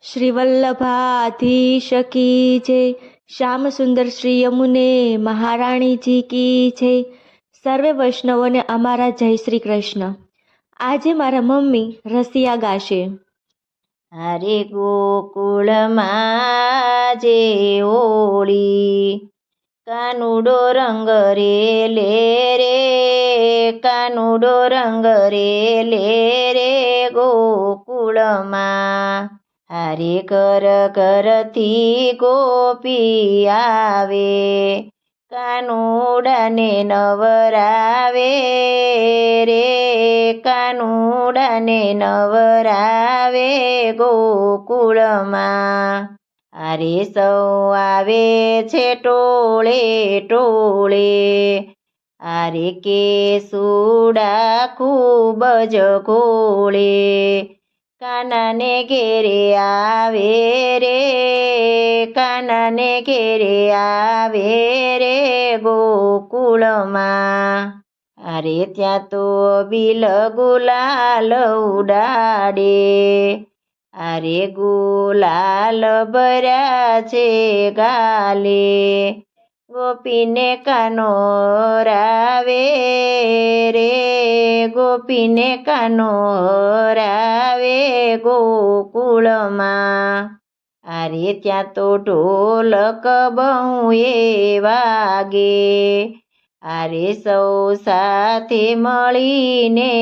શ્રી વલ્લભાધીશ કી જય। શ્યામ સુંદર શ્રી યમુને મહારાણીજી કી જય। સર્વે વૈષ્ણવોને અમારા જય શ્રી કૃષ્ણ। આજે મારા મમ્મી રસિયા ગાશે। હરે ગોકુળમાં જે હોળી, કાનુડો રંગ રે લે રે, કાનુડો રંગ રે લે રે ગોકુળમાં। હરે ઘર ઘરથી ગોપી આવે, કાનુડાને નવરાવે રે, કાનુડાને નવરાવે ગોકુળમાં। અરે સૌ આવે છે ટોળે ટોળે, અરે કેસુડા ખૂબ જ ઘોળે, કાનાને ઘેરે આવે રે, કાનાને ઘેરે આવે રે ગોકુળમાં। અરે ત્યાં તો બિલ ગુલાલ ઉડાડે, અરે ગુલાલ ભર્યા છે ગાલે, ગોપીને કાનો રાવે રે, ગોપીને કાનો રાવે ગોકુળમાં। અરે ત્યાં તો ઢોલક બહુ એ વાગે, અરે સૌ સાથે મળીને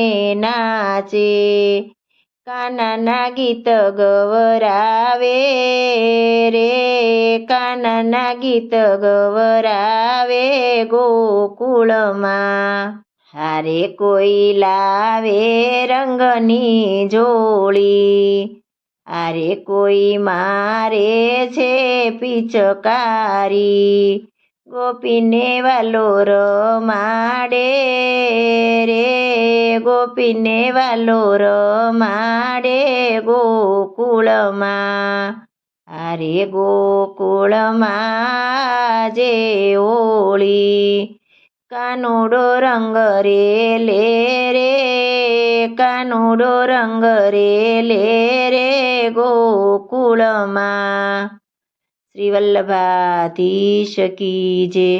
નાચે, કાનાના ગીત ગવરાવે રે, કાનાના ગીત ગવરાવે ગોકુળમાં। હારે કોઈ લાવે રંગની જોડી, અરે કોઈ મારે છે પિચકારી, ગોપીને વાલો રમાડે રે, ગોપીને વાલો રમાડે ગોકુળમાં। અરે ગોકુળમાં જે હોળી, કાનુડો રંગ રે લે રે, કાનુડો રંગ રે લે રે ગોકુળમાં। શ્રી વલ્લભાધીશ કી જય।